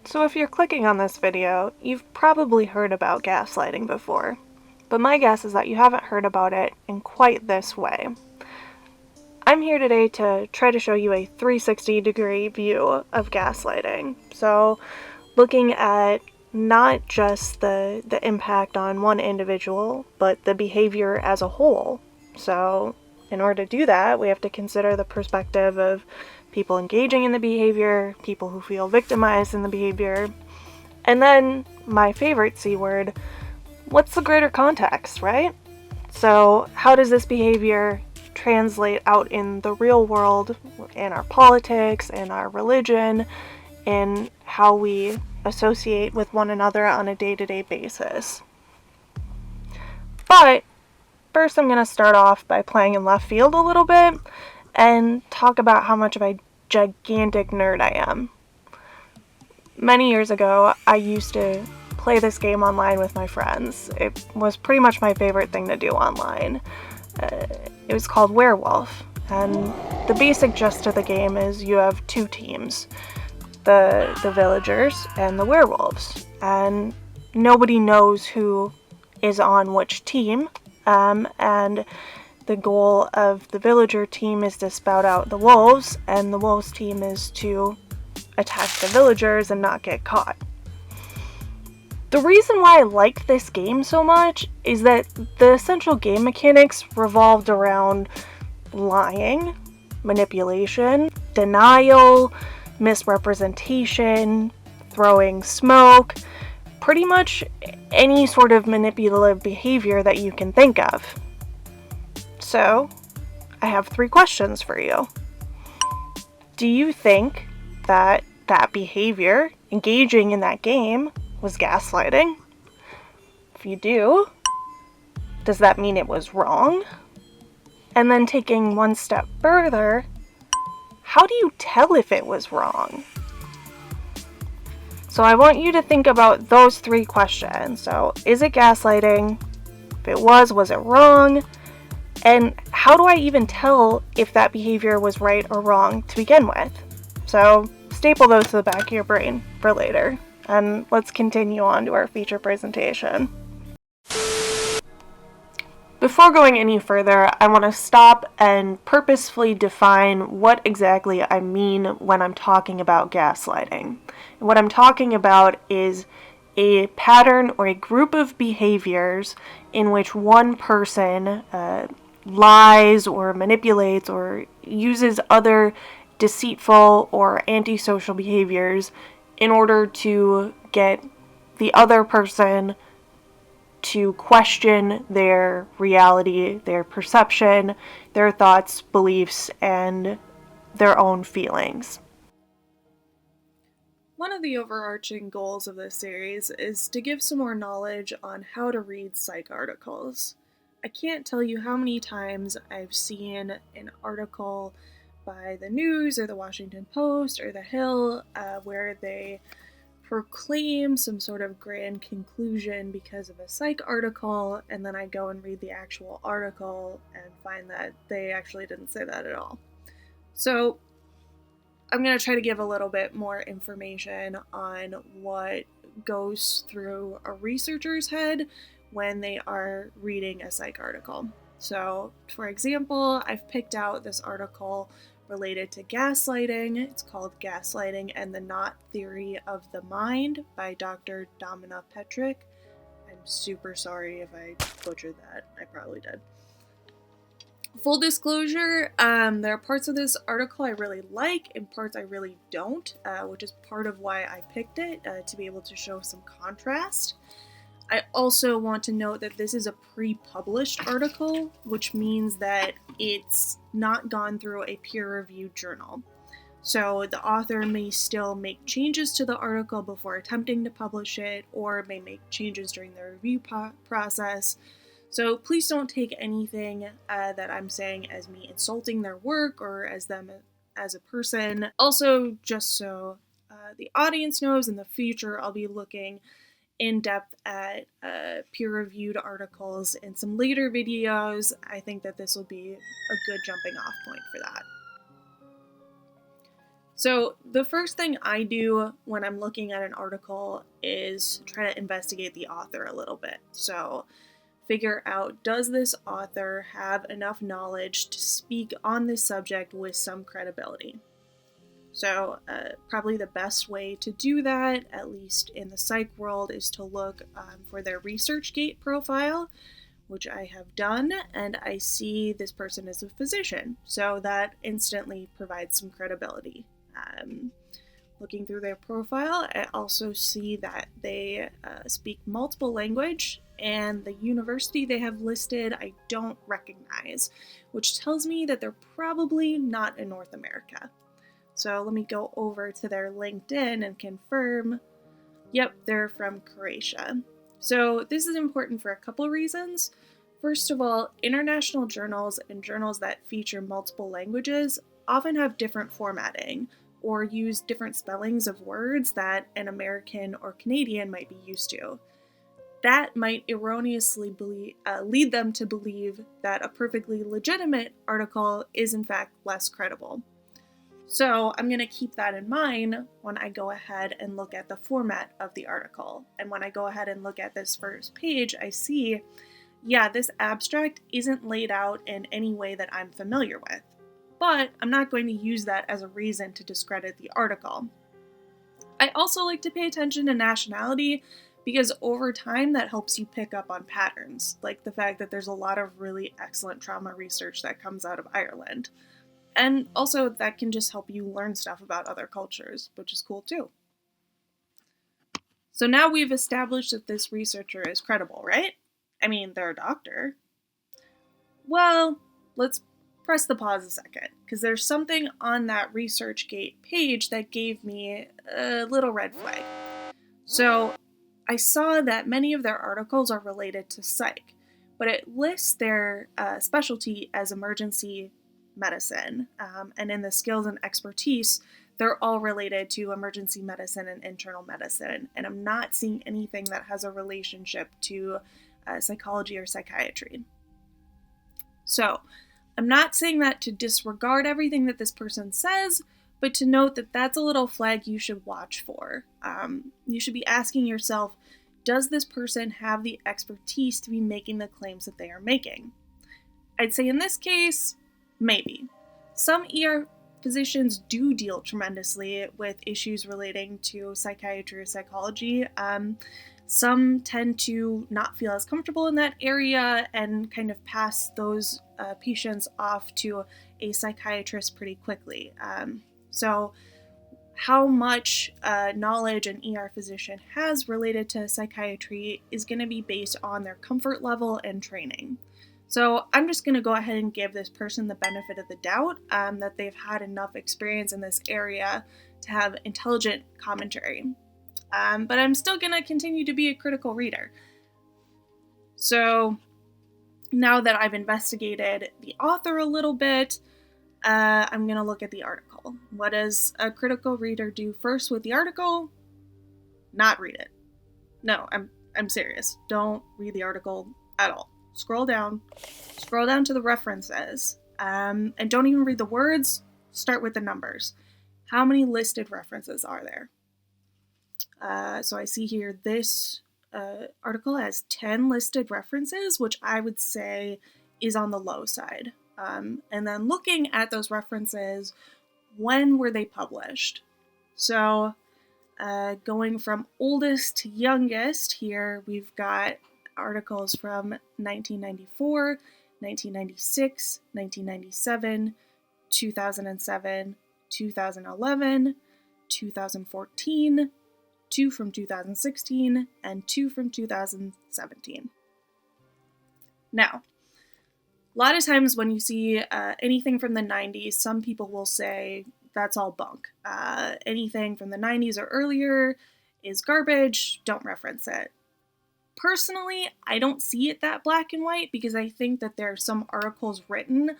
So if you're clicking on this video, you've probably heard about gaslighting before, but my guess is that you haven't heard about it in quite this way. I'm here today to try to show you a 360-degree view of gaslighting. So looking at not just the impact on one individual, but the behavior as a whole. So in order to do that, we have to consider the perspective of people engaging in the behavior, people who feel victimized in the behavior, and then my favorite C word, what's the greater context, right? So how does this behavior translate out in the real world, in our politics, in our religion, in how we associate with one another on a day-to-day basis? But first I'm going to start off by playing in left field a little bit and talk about how much of a gigantic nerd I am. Many years ago, I used to play this game online with my friends. It was pretty much my favorite thing to do online. It was called Werewolf, and the basic gist of the game is you have two teams, the villagers and the werewolves, and nobody knows who is on which team, and the goal of the villager team is to spout out the wolves, and the wolves team is to attack the villagers and not get caught. The reason why I liked this game so much is that the essential game mechanics revolved around lying, manipulation, denial, misrepresentation, throwing smoke, pretty much any sort of manipulative behavior that you can think of. So, I have 3 questions for you. Do you think that behavior, engaging in that game, was gaslighting? If you do, does that mean it was wrong? And then taking one step further, how do you tell if it was wrong? So I want you to think about those 3 questions. So, is it gaslighting? If it was it wrong? And how do I even tell if that behavior was right or wrong to begin with? So staple those to the back of your brain for later. And let's continue on to our feature presentation. Before going any further, I want to stop and purposefully define what exactly I mean when I'm talking about gaslighting. And what I'm talking about is a pattern or a group of behaviors in which one person lies or manipulates or uses other deceitful or antisocial behaviors in order to get the other person to question their reality, their perception, their thoughts, beliefs, and their own feelings. One of the overarching goals of this series is to give some more knowledge on how to read psych articles. I can't tell you how many times I've seen an article by the News or the Washington Post or the Hill where they proclaim some sort of grand conclusion because of a psych article, and then I go and read the actual article and find that they actually didn't say that at all. So I'm going to try to give a little bit more information on what goes through a researcher's head when they are reading a psych article. So, for example, I've picked out this article related to gaslighting. It's called Gaslighting and the Knot Theory of the Mind by Dr. Domina Petrick. I'm super sorry if I butchered that. I probably did. Full disclosure, there are parts of this article I really like and parts I really don't, which is part of why I picked it, to be able to show some contrast. I also want to note that this is a pre-published article, which means that it's not gone through a peer-reviewed journal. So the author may still make changes to the article before attempting to publish it, or may make changes during the review process. So please don't take anything that I'm saying as me insulting their work or as them as a person. Also, just so the audience knows, in the future I'll be looking in depth at peer-reviewed articles in some later videos. I think that this will be a good jumping off point for that. So, the first thing I do when I'm looking at an article is try to investigate the author a little bit. So, figure out, does this author have enough knowledge to speak on this subject with some credibility? So, probably the best way to do that, at least in the psych world, is to look for their ResearchGate profile, which I have done, and I see this person is a physician. So, that instantly provides some credibility. Um, Looking through their profile, I also see that they speak multiple language, and the university they have listed I don't recognize, which tells me that they're probably not in North America. So let me go over to their LinkedIn and confirm. Yep, they're from Croatia. So this is important for a couple of reasons. First of all, international journals and journals that feature multiple languages often have different formatting or use different spellings of words that an American or Canadian might be used to. That might erroneously lead them to believe that a perfectly legitimate article is in fact less credible. So I'm going to keep that in mind when I go ahead and look at the format of the article. And when I go ahead and look at this first page, I see, yeah, this abstract isn't laid out in any way that I'm familiar with. But I'm not going to use that as a reason to discredit the article. I also like to pay attention to nationality because over time that helps you pick up on patterns, like the fact that there's a lot of really excellent trauma research that comes out of Ireland. And also, that can just help you learn stuff about other cultures, which is cool too. So now we've established that this researcher is credible, right? I mean, they're a doctor. Well, let's press the pause a second, because there's something on that ResearchGate page that gave me a little red flag. So I saw that many of their articles are related to psych, but it lists their specialty as emergency medicine, and in the skills and expertise, they're all related to emergency medicine and internal medicine, and I'm not seeing anything that has a relationship to psychology or psychiatry. So I'm not saying that to disregard everything that this person says, but to note that that's a little flag you should watch for. You should be asking yourself, does this person have the expertise to be making the claims that they are making? I'd say in this case, maybe. Some ER physicians do deal tremendously with issues relating to psychiatry or psychology. Some tend to not feel as comfortable in that area and kind of pass those patients off to a psychiatrist pretty quickly. So how much knowledge an ER physician has related to psychiatry is going to be based on their comfort level and training. So I'm just going to go ahead and give this person the benefit of the doubt that they've had enough experience in this area to have intelligent commentary. But I'm still going to continue to be a critical reader. So now that I've investigated the author a little bit, I'm going to look at the article. What does a critical reader do first with the article? Not read it. No, I'm serious. Don't read the article at all. Scroll down to the references, and don't even read the words. Start with the numbers. How many listed references are there? So I see here this article has 10 listed references, which I would say is on the low side. And then looking at those references, when were they published? So going from oldest to youngest here, we've got articles from 1994, 1996, 1997, 2007, 2011, 2014, 2 from 2016, and 2 from 2017. Now, a lot of times when you see anything from the 90s, some people will say that's all bunk. Anything from the 90s or earlier is garbage, don't reference it. Personally, I don't see it that black and white because I think that there are some articles written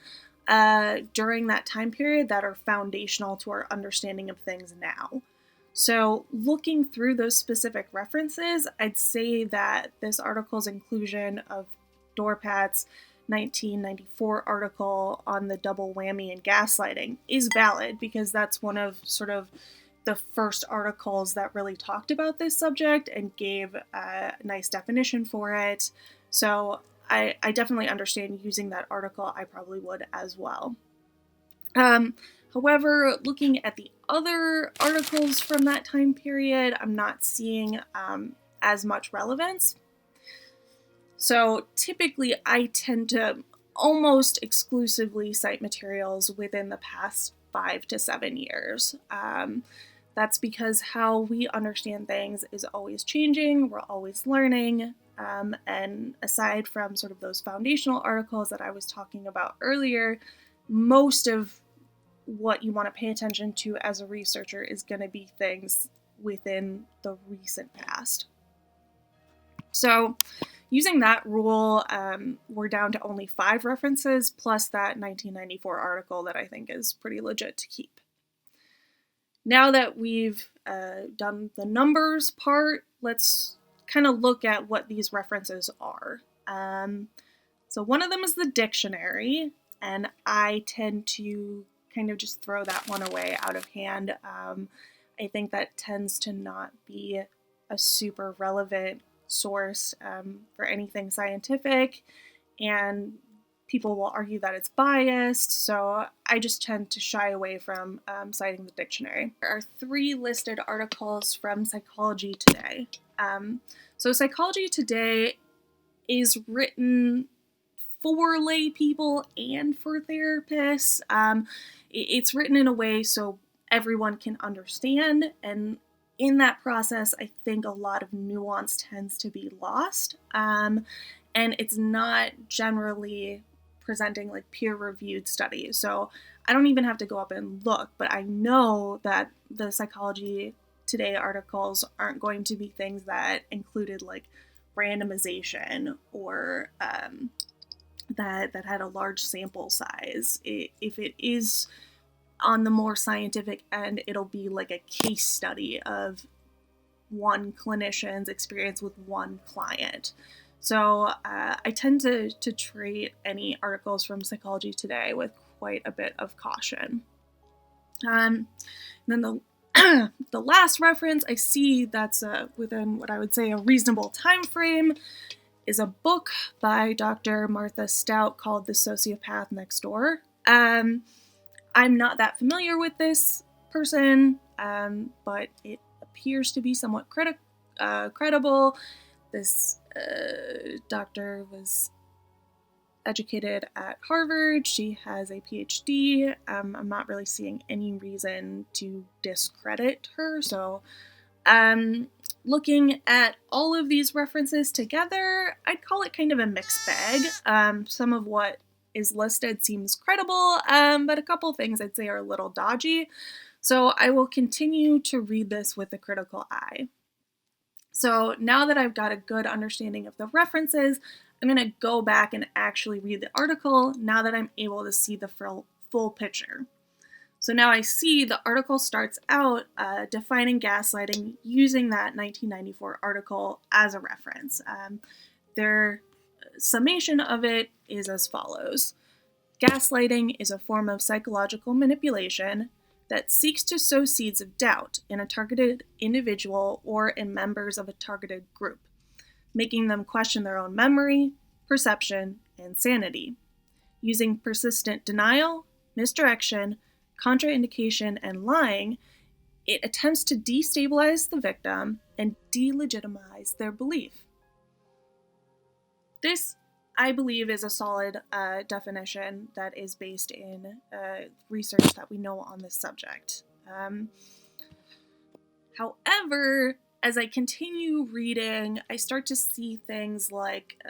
during that time period that are foundational to our understanding of things now. So looking through those specific references, I'd say that this article's inclusion of Dorpatz 1994 article on the double whammy and gaslighting is valid, because that's one of sort of the first articles that really talked about this subject and gave a nice definition for it. So I definitely understand using that article. I probably would as well. However, looking at the other articles from that time period, I'm not seeing as much relevance. So typically, I tend to almost exclusively cite materials within the past 5 to 7 years. That's because how we understand things is always changing, we're always learning, and aside from sort of those foundational articles that I was talking about earlier, most of what you want to pay attention to as a researcher is going to be things within the recent past. So using that rule, we're down to only 5 references, plus that 1994 article that I think is pretty legit to keep. Now that we've done the numbers part, let's kind of look at what these references are. So one of them is the dictionary, and I tend to kind of just throw that one away out of hand. I think that tends to not be a super relevant source for anything scientific, and people will argue that it's biased, so I just tend to shy away from citing the dictionary. There are 3 listed articles from Psychology Today. So Psychology Today is written for lay people and for therapists. It's written in a way so everyone can understand, and in that process, I think a lot of nuance tends to be lost, and it's not generally presenting like peer-reviewed studies. So I don't even have to go up and look, but I know that the Psychology Today articles aren't going to be things that included like randomization or that had a large sample size. If it is on the more scientific end, it'll be like a case study of one clinician's experience with one client. So I tend to treat any articles from Psychology Today with quite a bit of caution. And then the last reference I see that's within what I would say a reasonable time frame is a book by Dr. Martha Stout called The Sociopath Next Door. I'm not that familiar with this person, but it appears to be somewhat credible. This doctor was educated at Harvard. She has a PhD. I'm not really seeing any reason to discredit her. So looking at all of these references together, I'd call it kind of a mixed bag. Some of what is listed seems credible, but a couple things I'd say are a little dodgy. So I will continue to read this with a critical eye. So now that I've got a good understanding of the references, I'm going to go back and actually read the article now that I'm able to see the full picture. So now I see the article starts out defining gaslighting using that 1994 article as a reference. Their summation of it is as follows. Gaslighting is a form of psychological manipulation that seeks to sow seeds of doubt in a targeted individual or in members of a targeted group, making them question their own memory, perception, and sanity. Using persistent denial, misdirection, contraindication, and lying, it attempts to destabilize the victim and delegitimize their belief. This, I believe, is a solid definition that is based in research that we know on this subject. However, as I continue reading, I start to see things like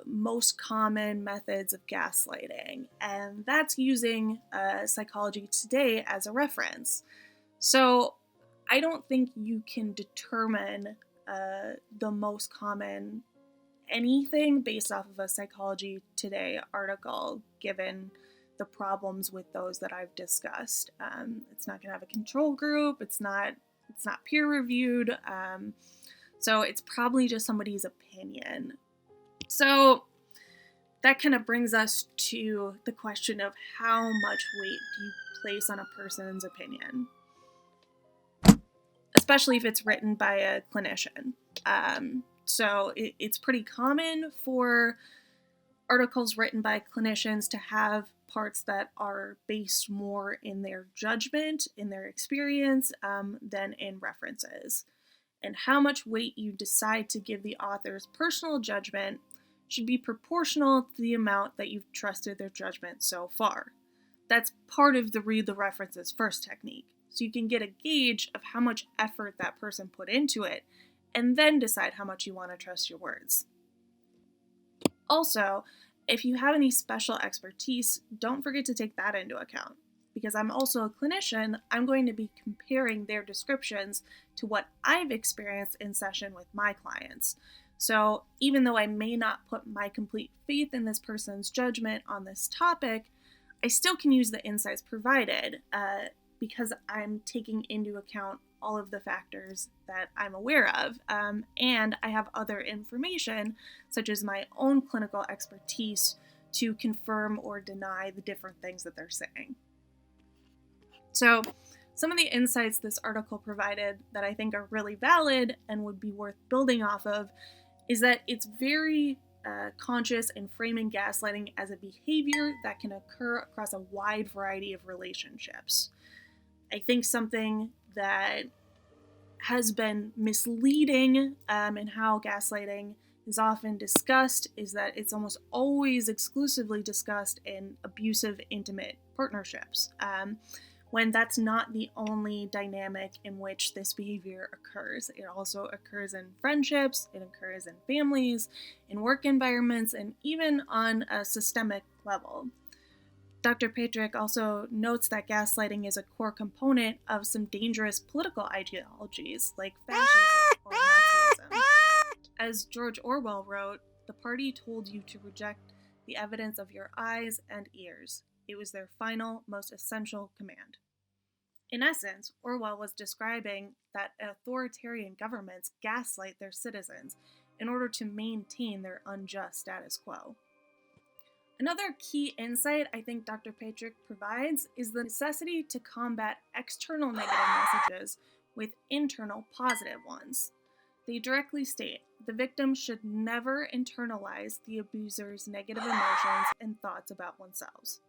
most common methods of gaslighting, and that's using Psychology Today as a reference. So I don't think you can determine the most common anything based off of a Psychology Today article, given the problems with those that I've discussed. It's not going to have a control group. It's not peer-reviewed, so it's probably just somebody's opinion. So That kind of brings us to the question of how much weight do you place on a person's opinion, especially if it's written by a clinician. So it's pretty common for articles written by clinicians to have parts that are based more in their judgment, in their experience, than in references. And how much weight you decide to give the author's personal judgment should be proportional to the amount that you've trusted their judgment so far. That's part of the read the references first technique, so you can get a gauge of how much effort that person put into it, and then decide how much you want to trust your words. Also, if you have any special expertise, don't forget to take that into account. Because I'm also a clinician, I'm going to be comparing their descriptions to what I've experienced in session with my clients. So even though I may not put my complete faith in this person's judgment on this topic, I still can use the insights provided because I'm taking into account all of the factors that I'm aware of, and I have other information, such as my own clinical expertise, to confirm or deny the different things that they're saying. So, some of the insights this article provided that I think are really valid and would be worth building off of is that it's very conscious in framing gaslighting as a behavior that can occur across a wide variety of relationships. I think something that has been misleading in how gaslighting is often discussed is that it's almost always exclusively discussed in abusive, intimate partnerships, when that's not the only dynamic in which this behavior occurs. It also occurs in friendships, it occurs in families, in work environments, and even on a systemic level. Dr. Patrick also notes that gaslighting is a core component of some dangerous political ideologies like fascism or Nazism. As George Orwell wrote, "The party told you to reject the evidence of your eyes and ears. It was their final, most essential command." In essence, Orwell was describing that authoritarian governments gaslight their citizens in order to maintain their unjust status quo. Another key insight I think Dr. Patrick provides is the necessity to combat external negative messages with internal positive ones. They directly state the victim should never internalize the abuser's negative emotions and thoughts about oneself.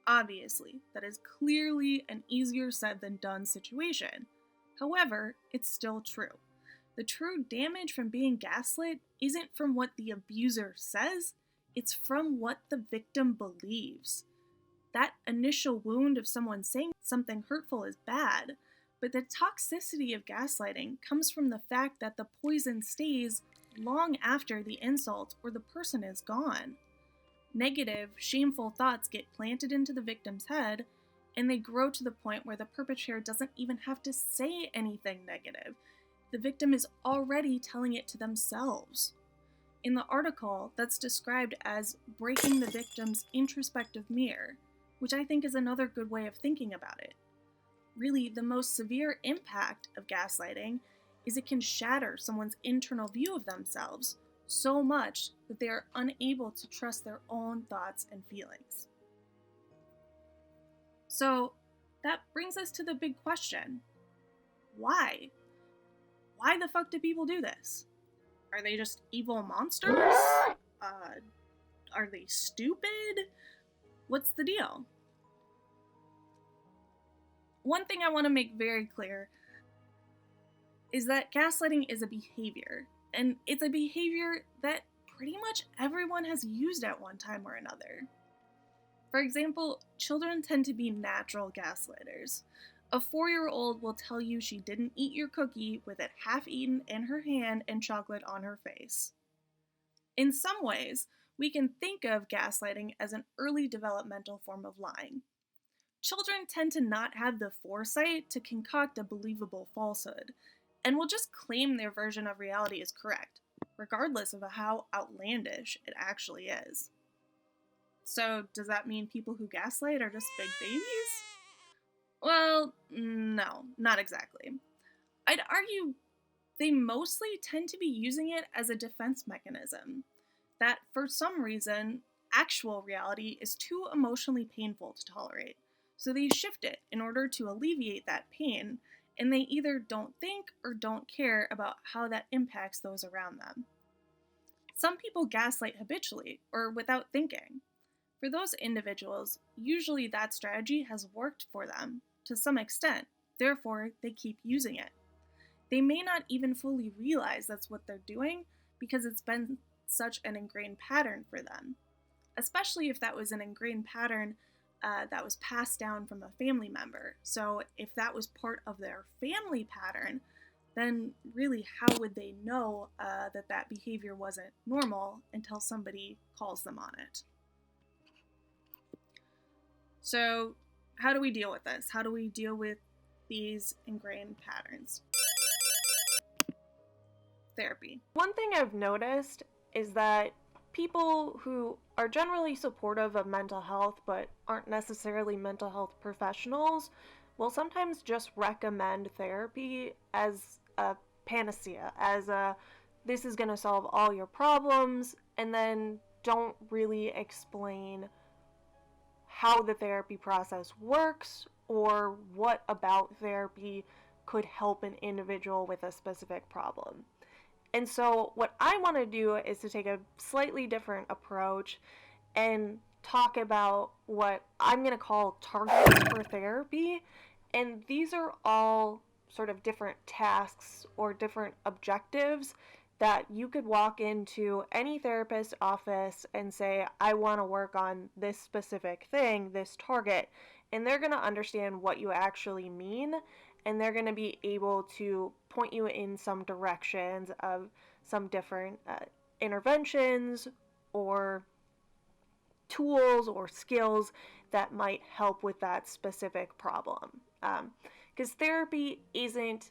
Obviously, that is clearly an easier said than done situation. However, it's still true. The true damage from being gaslit isn't from what the abuser says, it's from what the victim believes. That initial wound of someone saying something hurtful is bad, but the toxicity of gaslighting comes from the fact that the poison stays long after the insult or the person is gone. Negative, shameful thoughts get planted into the victim's head, and they grow to the point where the perpetrator doesn't even have to say anything negative. The victim is already telling it to themselves. In the article, that's described as breaking the victim's introspective mirror, which I think is another good way of thinking about it. Really, the most severe impact of gaslighting is it can shatter someone's internal view of themselves so much that they are unable to trust their own thoughts and feelings. So that brings us to the big question. Why? Why the fuck do people do this? Are they just evil monsters? Are they stupid? What's the deal? One thing I want to make very clear is that gaslighting is a behavior, and it's a behavior that pretty much everyone has used at one time or another. For example, children tend to be natural gaslighters. A 4-year-old will tell you she didn't eat your cookie with it half eaten in her hand and chocolate on her face. In some ways, we can think of gaslighting as an early developmental form of lying. Children tend to not have the foresight to concoct a believable falsehood, and will just claim their version of reality is correct, regardless of how outlandish it actually is. So, does that mean people who gaslight are just big babies? Well, no, not exactly. I'd argue they mostly tend to be using it as a defense mechanism. that for some reason, actual reality is too emotionally painful to tolerate. So they shift it in order to alleviate that pain, and they either don't think or don't care about how that impacts those around them. Some people gaslight habitually or without thinking. For those individuals, usually that strategy has worked for them to some extent, therefore, they keep using it. They may not even fully realize that's what they're doing because it's been such an ingrained pattern for them, especially if that was an ingrained pattern that was passed down from a family member. So if that was part of their family pattern, then really how would they know that that behavior wasn't normal until somebody calls them on it? So how do we deal with this? How do we deal with these ingrained patterns? Therapy. One thing I've noticed is that people who are generally supportive of mental health but aren't necessarily mental health professionals will sometimes just recommend therapy as a panacea, as a this is going to solve all your problems, and then don't really explain how the therapy process works or what about therapy could help an individual with a specific problem. And so what I want to do is to take a slightly different approach and talk about what I'm going to call targets for therapy. And these are all sort of different tasks or different objectives that you could walk into any therapist's office and say, I want to work on this specific thing, this target. And they're going to understand what you actually mean, and they're going to be able to point you in some directions of some different interventions or tools or skills that might help with that specific problem. Because therapy isn't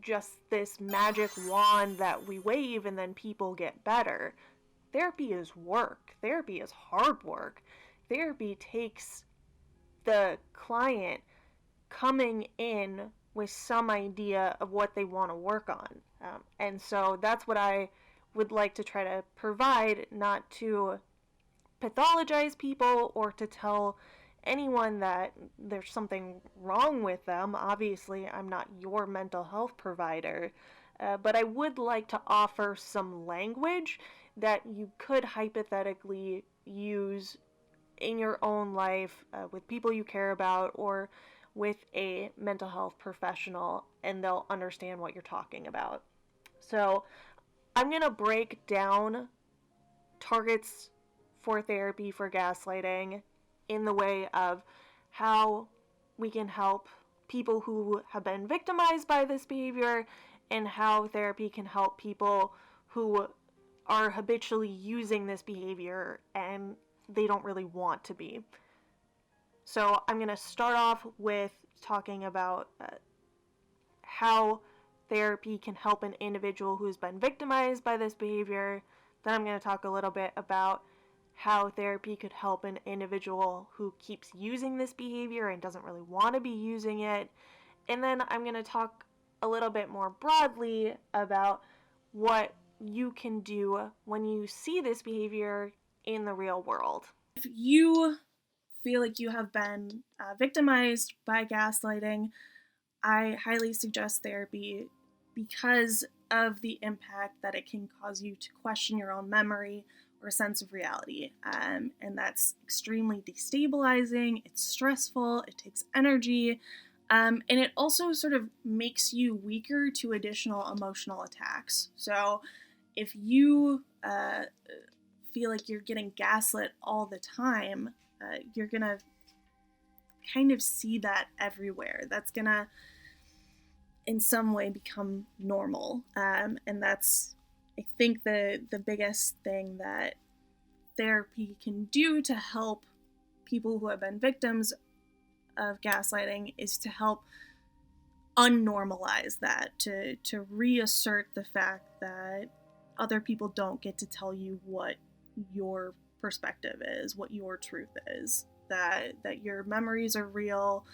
just this magic wand that we wave and then people get better. Therapy is work. Therapy is hard work. Therapy takes the client coming in with some idea of what they want to work on. And so that's what I would like to try to provide, not to pathologize people or to tell anyone that there's something wrong with them. Obviously, I'm not your mental health provider, but I would like to offer some language that you could hypothetically use in your own life with people you care about or with a mental health professional, and they'll understand what you're talking about. So I'm going to break down targets for therapy for gaslighting in the way of how we can help people who have been victimized by this behavior and how therapy can help people who are habitually using this behavior and they don't really want to be. So I'm going to start off with talking about how therapy can help an individual who's been victimized by this behavior. Then I'm going to talk a little bit about how therapy could help an individual who keeps using this behavior and doesn't really want to be using it. And then I'm going to talk a little bit more broadly about what you can do when you see this behavior in the real world. If you feel like you have been victimized by gaslighting, I highly suggest therapy because of the impact that it can cause you to question your own memory or sense of reality. And that's extremely destabilizing, it's stressful, it takes energy, and it also sort of makes you weaker to additional emotional attacks. So if you feel like you're getting gaslit all the time, you're gonna kind of see that everywhere. That's gonna in some way become normal. And that's, I think, the biggest thing that therapy can do to help people who have been victims of gaslighting is to help unnormalize that, to reassert the fact that other people don't get to tell you what your perspective is, what your truth is, that your memories are real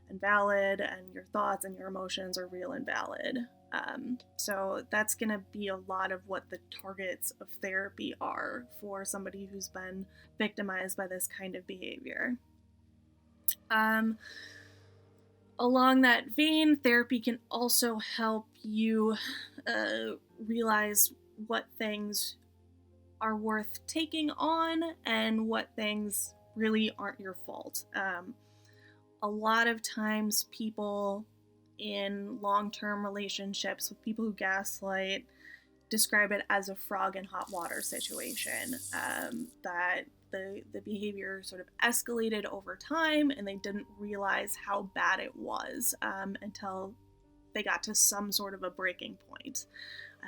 and valid, and your thoughts and your emotions are real and valid. So that's going to be a lot of what the targets of therapy are for somebody who's been victimized by this kind of behavior. Along that vein, therapy can also help you realize what things are worth taking on and what things really aren't your fault. A lot of times people in long-term relationships with people who gaslight describe it as a frog in hot water situation, that the behavior sort of escalated over time and they didn't realize how bad it was until they got to some sort of a breaking point.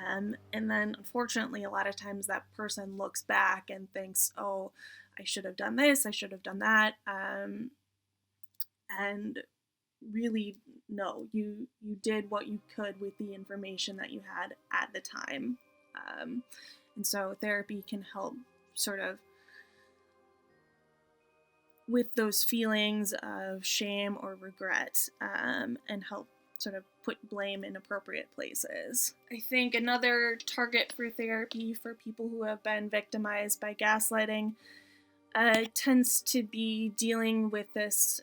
And then unfortunately, a lot of times that person looks back and thinks, oh, I should have done this, I should have done that. And really, no, you did what you could with the information that you had at the time. And so therapy can help sort of with those feelings of shame or regret, and help sort of put blame in appropriate places. I think another target for therapy for people who have been victimized by gaslighting tends to be dealing with this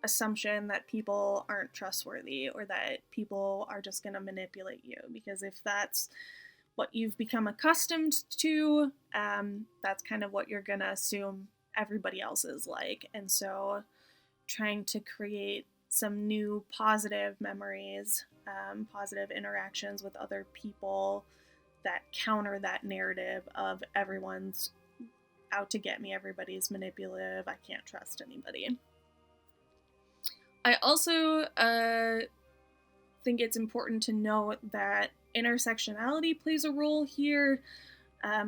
assumption that people aren't trustworthy or that people are just going to manipulate you. Because if that's what you've become accustomed to, that's kind of what you're going to assume everybody else is like. And so trying to create some new positive memories, positive interactions with other people that counter that narrative of everyone's out to get me, everybody's manipulative, I can't trust anybody. I also think it's important to note that intersectionality plays a role here.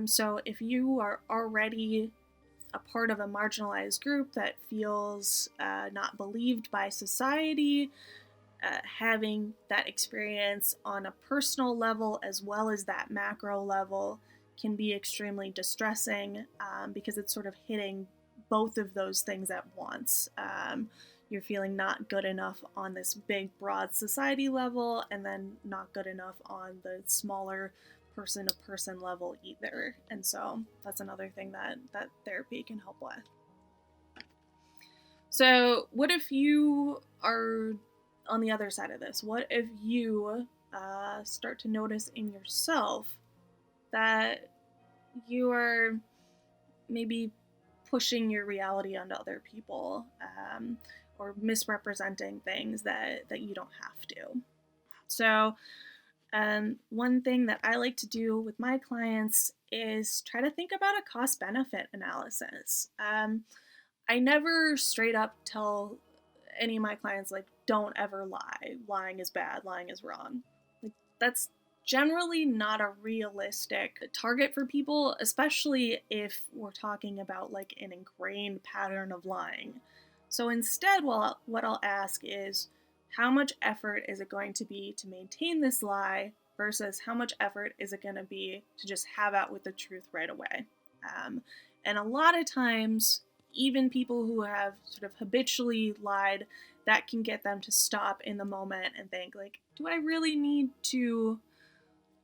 So if you are already a part of a marginalized group that feels not believed by society, having that experience on a personal level as well as that macro level can be extremely distressing, because it's sort of hitting both of those things at once. You're feeling not good enough on this big, broad society level, and then not good enough on the smaller person-to-person level either. And so that's another thing that therapy can help with. So what if you are on the other side of this? What if you start to notice in yourself that you are maybe pushing your reality onto other people, or misrepresenting things that you don't have to? So one thing that I like to do with my clients is try to think about a cost-benefit analysis. I never straight up tell any of my clients, like, don't ever lie. Lying is bad. Lying is wrong. Like, that's generally not a realistic target for people, especially if we're talking about like an ingrained pattern of lying. So instead, what I'll ask is, how much effort is it going to be to maintain this lie versus how much effort is it going to be to just have out with the truth right away? And a lot of times, even people who have sort of habitually lied, that can get them to stop in the moment and think, like, do I really need to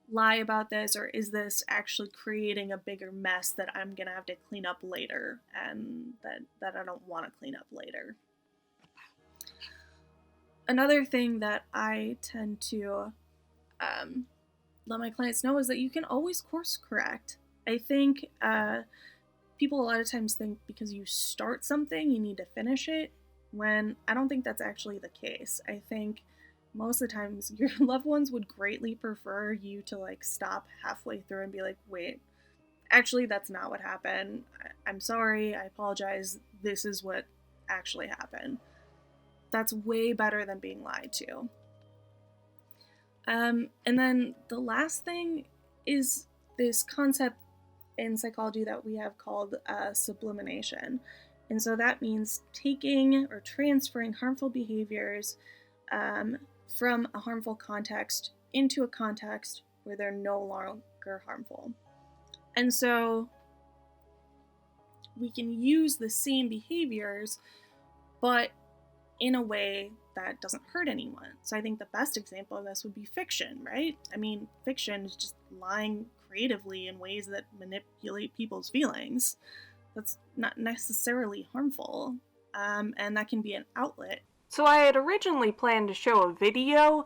lie about this, or is this actually creating a bigger mess that I'm going to have to clean up later, and that I don't want to clean up later? Another thing that I tend to let my clients know is that you can always course correct. I think people a lot of times think because you start something, you need to finish it, when I don't think that's actually the case. I think most of the times your loved ones would greatly prefer you to like stop halfway through and be like, wait, actually that's not what happened. I'm sorry, I apologize, this is what actually happened. That's way better than being lied to. And then the last thing is this concept in psychology that we have called sublimation. And so that means taking or transferring harmful behaviors from a harmful context into a context where they're no longer harmful. And so we can use the same behaviors, but in a way that doesn't hurt anyone. So I think the best example of this would be fiction, right? I mean, fiction is just lying creatively in ways that manipulate people's feelings. That's not necessarily harmful, and that can be an outlet. So I had originally planned to show a video,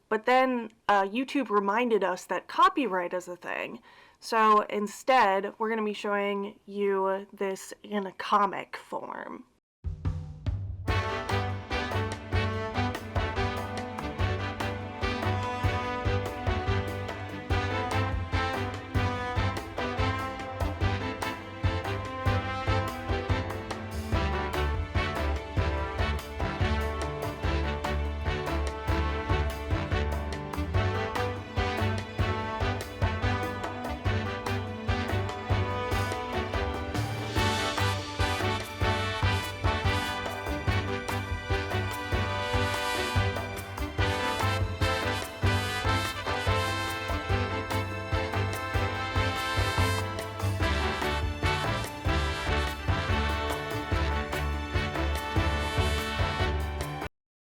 but then YouTube reminded us that copyright is a thing. So instead, we're going to be showing you this in a comic form.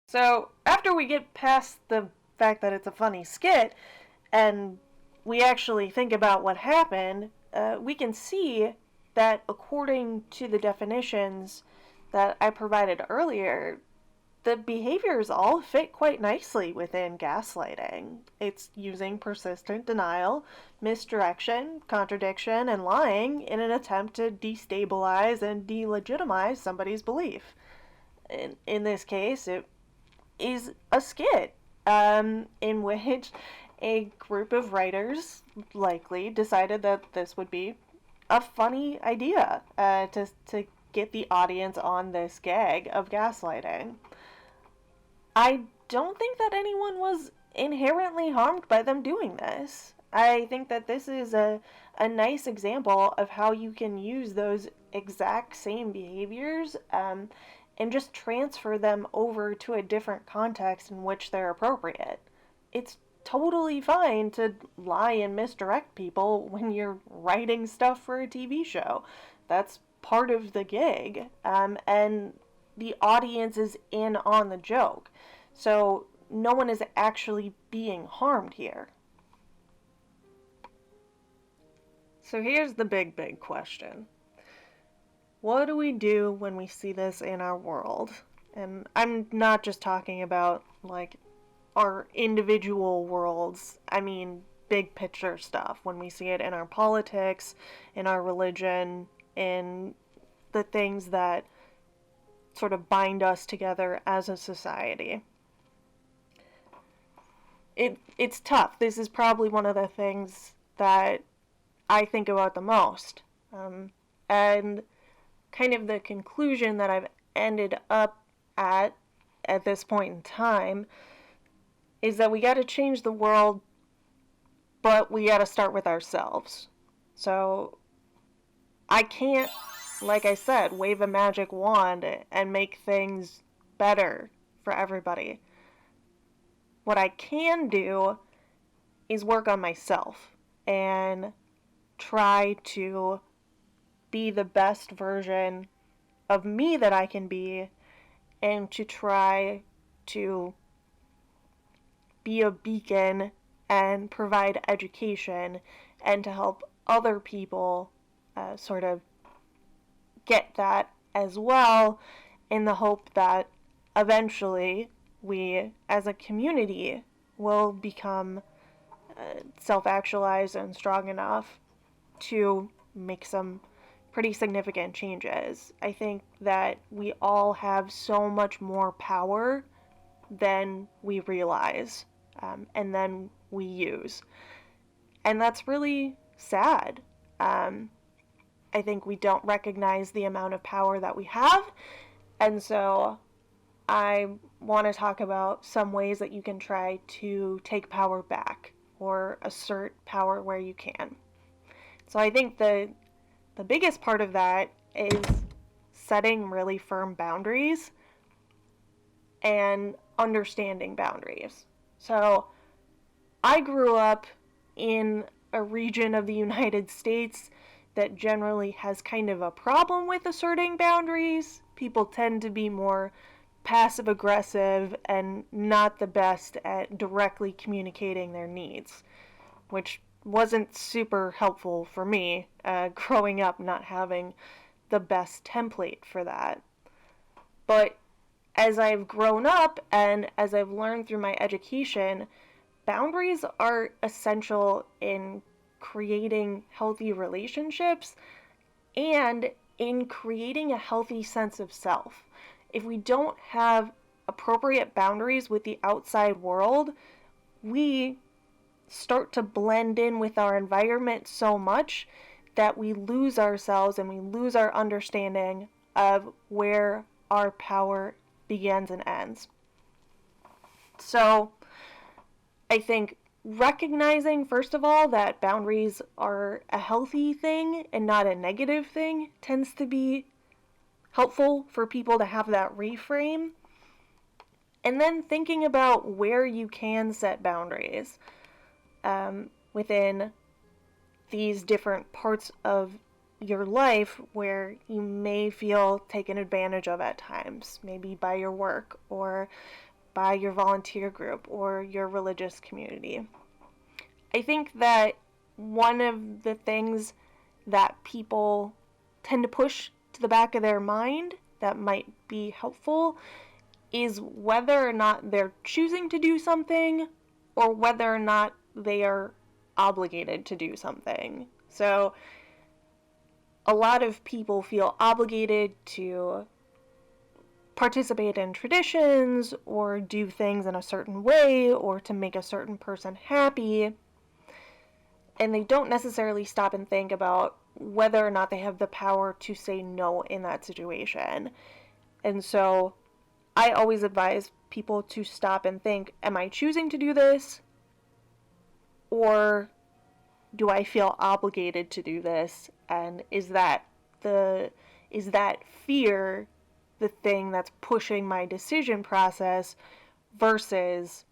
So after we get past the fact that it's a funny skit, and we actually think about what happened, we can see that according to the definitions that I provided earlier, the behaviors all fit quite nicely within gaslighting. It's using persistent denial, misdirection, contradiction, and lying in an attempt to destabilize and delegitimize somebody's belief. In this case, it is a skit in which a group of writers likely decided that this would be a funny idea to get the audience on this gag of gaslighting. I don't think that anyone was inherently harmed by them doing this. I think that this is a nice example of how you can use those exact same behaviors and just transfer them over to a different context in which they're appropriate. It's totally fine to lie and misdirect people when you're writing stuff for a TV show. That's part of the gig, and the audience is in on the joke. So no one is actually being harmed here. So here's the big question. What do we do when we see this in our world? And I'm not just talking about, like, our individual worlds. I mean, big picture stuff. When we see it in our politics, in our religion, in the things that sort of bind us together as a society. It's tough. This is probably one of the things that I think about the most. And kind of the conclusion that I've ended up at this point in time is that we got to change the world, but we got to start with ourselves. So I can't, like I said, wave a magic wand and make things better for everybody. What I can do is work on myself and try to be the best version of me that I can be, and to try to be a beacon and provide education and to help other people sort of get that as well, in the hope that eventually we as a community will become self-actualized and strong enough to make some pretty significant changes. I think that we all have so much more power than we realize, and then we use. And that's really sad. I think we don't recognize the amount of power that we have, and so I want to talk about some ways that you can try to take power back or assert power where you can. So I think the biggest part of that is setting really firm boundaries and understanding boundaries. So I grew up in a region of the United States that generally has kind of a problem with asserting boundaries. People tend to be more passive aggressive and not the best at directly communicating their needs, which wasn't super helpful for me growing up, not having the best template for that. But as I've grown up and as I've learned through my education, boundaries are essential in creating healthy relationships and in creating a healthy sense of self. If we don't have appropriate boundaries with the outside world, we start to blend in with our environment so much that we lose ourselves and we lose our understanding of where our power begins and ends. So I think recognizing, first of all, that boundaries are a healthy thing and not a negative thing tends to be helpful for people to have that reframe. And then thinking about where you can set boundaries within these different parts of your life where you may feel taken advantage of at times, maybe by your work or by your volunteer group or your religious community. I think that one of the things that people tend to push to the back of their mind that might be helpful is whether or not they're choosing to do something or whether or not they are obligated to do something. So a lot of people feel obligated to participate in traditions or do things in a certain way or to make a certain person happy, and they don't necessarily stop and think about whether or not they have the power to say no in that situation. And so I always advise people to stop and think, am I choosing to do this? Or do I feel obligated to do this? And is that fear the thing that's pushing my decision process versus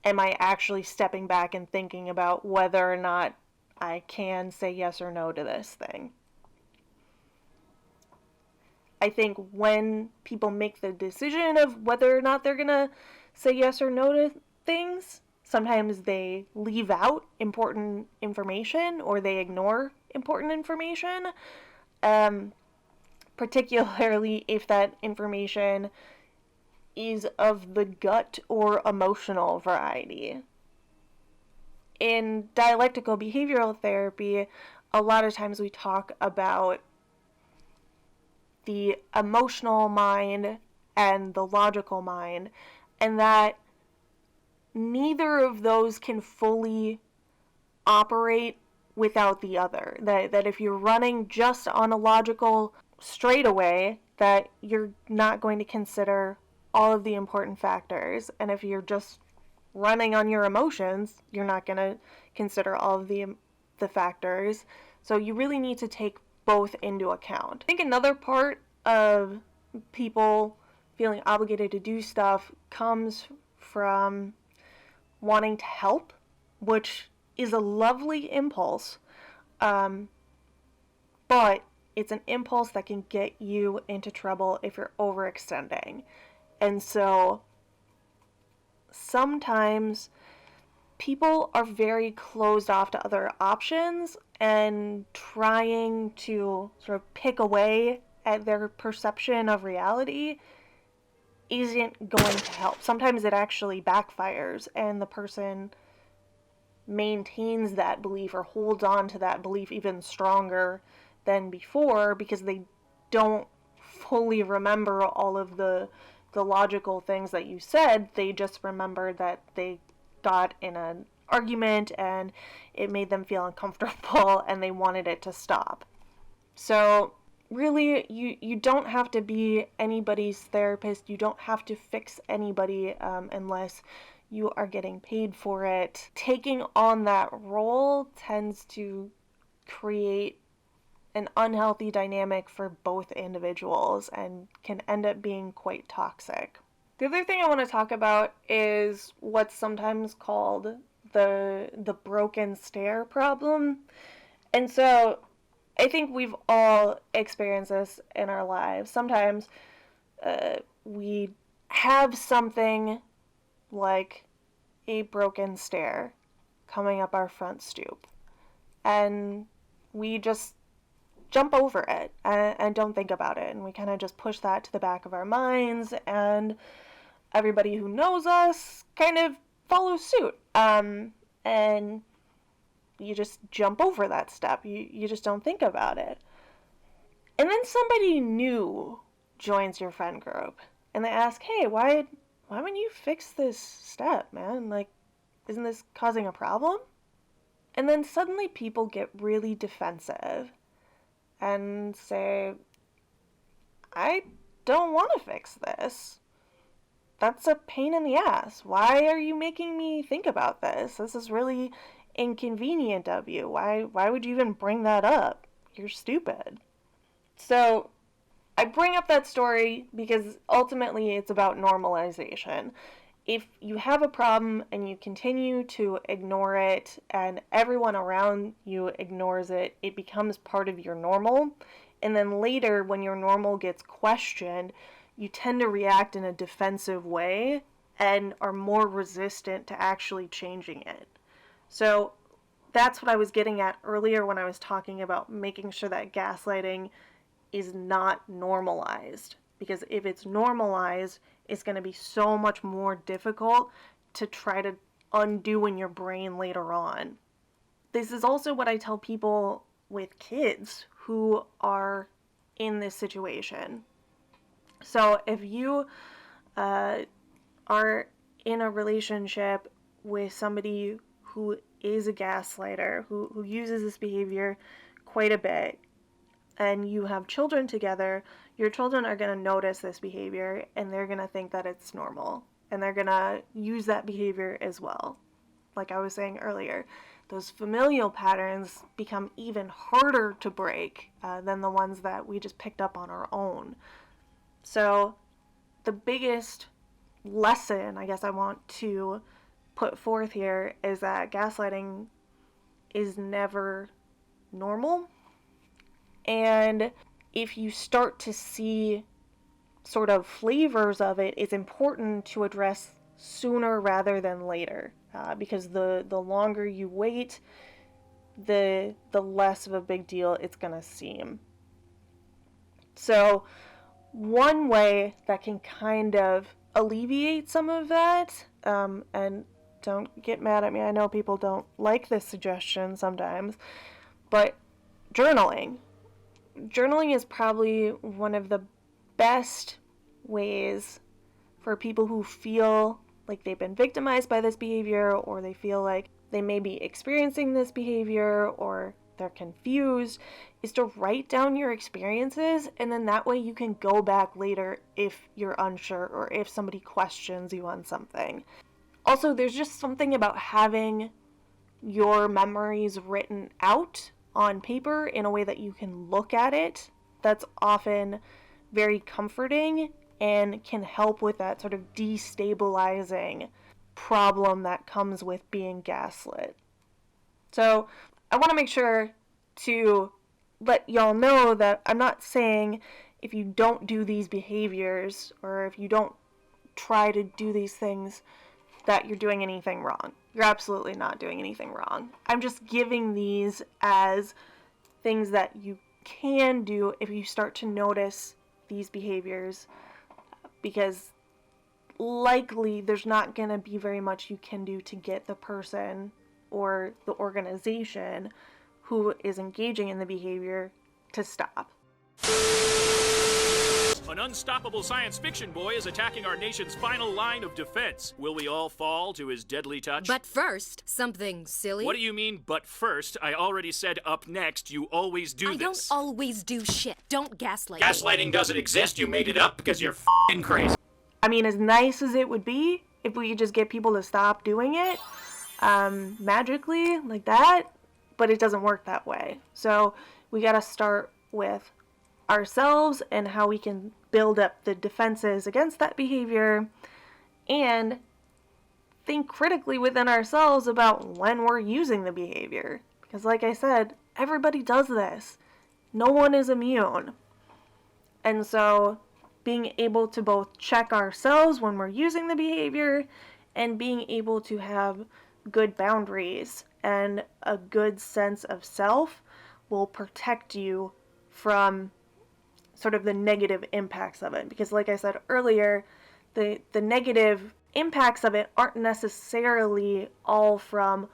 am I actually stepping back and thinking about whether or not I can say yes or no to this thing? I think when people make the decision of whether or not they're going to say yes or no to things, sometimes they leave out important information or they ignore important information, particularly if that information is of the gut or emotional variety. In dialectical behavioral therapy, a lot of times we talk about the emotional mind and the logical mind, and that neither of those can fully operate without the other. That if you're running just on a logical straightaway, that you're not going to consider all of the important factors. And if you're just running on your emotions, you're not going to consider all of the factors. So you really need to take both into account. I think another part of people feeling obligated to do stuff comes from wanting to help, which is a lovely impulse, but it's an impulse that can get you into trouble if you're overextending. And so sometimes people are very closed off to other options, and trying to sort of pick away at their perception of reality isn't going to help. Sometimes it actually backfires and the person maintains that belief or holds on to that belief even stronger than before because they don't fully remember all of the logical things that you said. They just remember that they got in an argument and it made them feel uncomfortable and they wanted it to stop. So really, you don't have to be anybody's therapist. You don't have to fix anybody unless you are getting paid for it. Taking on that role tends to create an unhealthy dynamic for both individuals and can end up being quite toxic. The other thing I want to talk about is what's sometimes called the broken stair problem. And so I think we've all experienced this in our lives. Sometimes we have something like a broken stair coming up our front stoop, and we just jump over it and don't think about it, and we kind of just push that to the back of our minds, and everybody who knows us kind of follows suit, and you just jump over that step. You just don't think about it. And then somebody new joins your friend group, and they ask, hey, why wouldn't you fix this step, man? Like, isn't this causing a problem? And then suddenly people get really defensive and say, I don't want to fix this. That's a pain in the ass. Why are you making me think about this? This is really inconvenient of you. Why would you even bring that up? You're stupid. So I bring up that story because ultimately it's about normalization. If you have a problem and you continue to ignore it and everyone around you ignores it, it becomes part of your normal. And then later, when your normal gets questioned, you tend to react in a defensive way and are more resistant to actually changing it. So that's what I was getting at earlier when I was talking about making sure that gaslighting is not normalized. Because if it's normalized, it's going to be so much more difficult to try to undo in your brain later on. This is also what I tell people with kids who are in this situation. So if you are in a relationship with somebody who is a gaslighter, who uses this behavior quite a bit, and you have children together, your children are going to notice this behavior and they're going to think that it's normal. And they're going to use that behavior as well. Like I was saying earlier, those familial patterns become even harder to break than the ones that we just picked up on our own. So the biggest lesson I guess I want to put forth here is that gaslighting is never normal. And if you start to see sort of flavors of it, it's important to address sooner rather than later. Because the longer you wait, the less of a big deal it's going to seem. So one way that can kind of alleviate some of that, and don't get mad at me, I know people don't like this suggestion sometimes, but journaling. Journaling is probably one of the best ways for people who feel like they've been victimized by this behavior, or they feel like they may be experiencing this behavior, or they're confused, is to write down your experiences, and then that way you can go back later if you're unsure or if somebody questions you on something. Also, there's just something about having your memories written out on paper in a way that you can look at it that's often very comforting and can help with that sort of destabilizing problem that comes with being gaslit. So I want to make sure to let y'all know that I'm not saying if you don't do these behaviors or if you don't try to do these things that you're doing anything wrong. You're absolutely not doing anything wrong. I'm just giving these as things that you can do if you start to notice these behaviors, because likely there's not going to be very much you can do to get the person or the organization who is engaging in the behavior to stop. An unstoppable science fiction boy is attacking our nation's final line of defense. Will we all fall to his deadly touch? But first, something silly. What do you mean, but first? I already said up next, you always do this. I don't always do shit. Don't gaslight me. Gaslighting doesn't exist, you made it up because you're f***ing crazy. I mean, as nice as it would be if we could just get people to stop doing it, magically, like that, but it doesn't work that way. So we gotta start with ourselves and how we can build up the defenses against that behavior, and think critically within ourselves about when we're using the behavior. Because like I said, everybody does this. No one is immune. And so being able to both check ourselves when we're using the behavior and being able to have good boundaries and a good sense of self will protect you from sort of the negative impacts of it. Because like I said earlier, the negative impacts of it aren't necessarily all from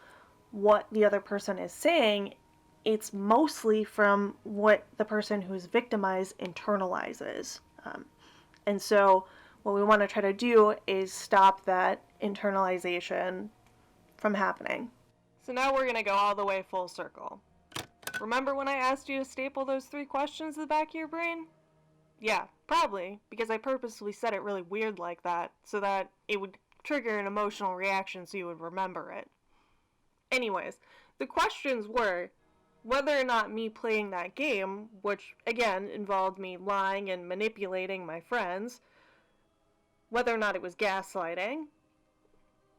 what the other person is saying. It's mostly from what the person who's victimized internalizes. And so what we want to try to do is stop that internalization from happening. So now we're going to go all the way full circle. Remember when I asked you to staple those 3 questions to the back of your brain? Yeah, probably, because I purposely said it really weird like that, so that it would trigger an emotional reaction so you would remember it. Anyways, the questions were whether or not me playing that game, which again involved me lying and manipulating my friends, whether or not it was gaslighting,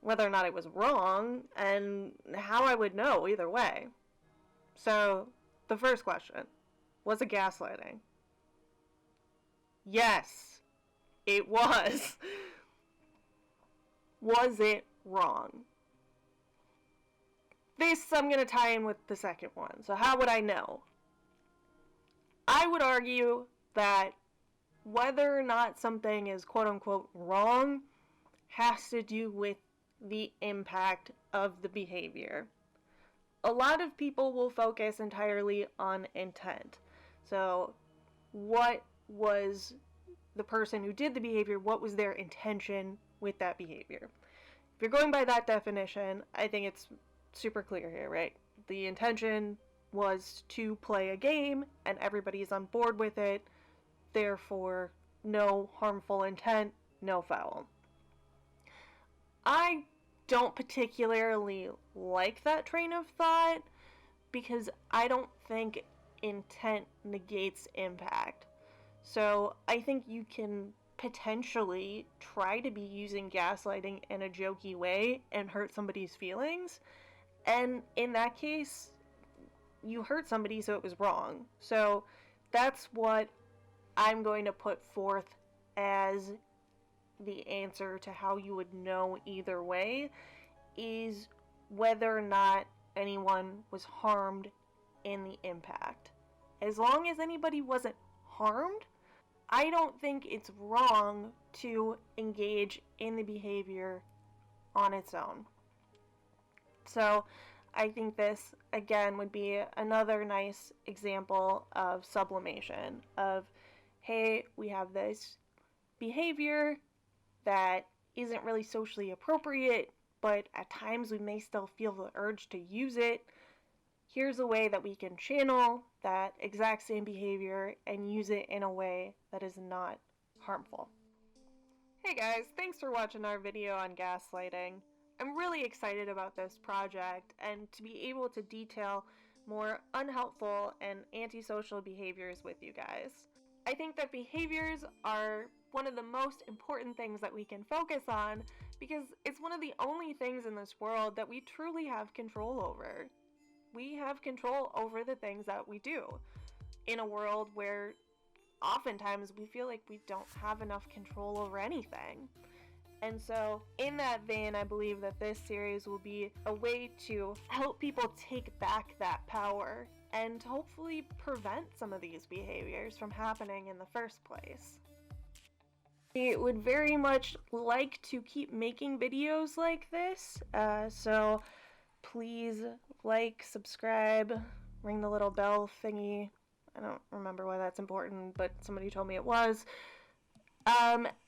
whether or not it was wrong, and how I would know either way. So, the first question, was it gaslighting? Yes, it was. Was it wrong? This I'm going to tie in with the second one. So how would I know? I would argue that whether or not something is quote-unquote wrong has to do with the impact of the behavior. A lot of people will focus entirely on intent. So what was the person who did the behavior, what was their intention with that behavior? If you're going by that definition, I think it's super clear here, right? The intention was to play a game and everybody's on board with it, therefore no harmful intent, no foul. I don't particularly like that train of thought because I don't think intent negates impact. So I think you can potentially try to be using gaslighting in a jokey way and hurt somebody's feelings, and in that case you hurt somebody, so it was wrong. So that's what I'm going to put forth as the answer to how you would know either way, is whether or not anyone was harmed in the impact. As long as anybody wasn't harmed, I don't think it's wrong to engage in the behavior on its own. So I think this, again, would be another nice example of sublimation, of, hey, we have this behavior that isn't really socially appropriate, but at times we may still feel the urge to use it. Here's a way that we can channel that exact same behavior and use it in a way that is not harmful. Hey guys, thanks for watching our video on gaslighting. I'm really excited about this project and to be able to detail more unhelpful and antisocial behaviors with you guys. I think that behaviors are one of the most important things that we can focus on because it's one of the only things in this world that we truly have control over. We have control over the things that we do in a world where oftentimes we feel like we don't have enough control over anything. And so in that vein, I believe that this series will be a way to help people take back that power and hopefully prevent some of these behaviors from happening in the first place. I would very much like to keep making videos like this, so please like, subscribe, ring the little bell thingy. I don't remember why that's important, but somebody told me it was.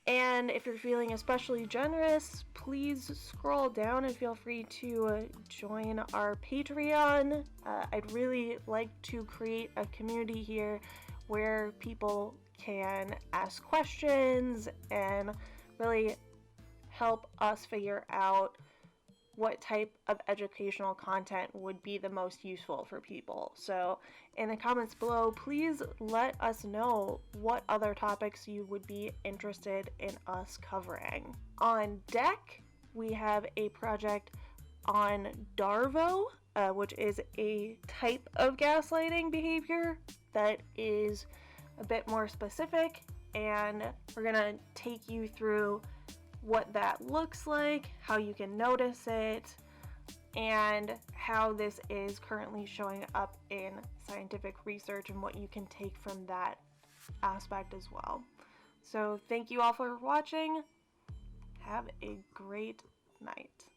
And if you're feeling especially generous, please scroll down and feel free to join our Patreon. I'd really like to create a community here where people can ask questions and really help us figure out what type of educational content would be the most useful for people. So in the comments below, please let us know what other topics you would be interested in us covering. On deck, we have a project on Darvo, which is a type of gaslighting behavior that is a bit more specific and we're gonna take you through what that looks like, how you can notice it, and how this is currently showing up in scientific research and what you can take from that aspect as well. So thank you all for watching. Have a great night.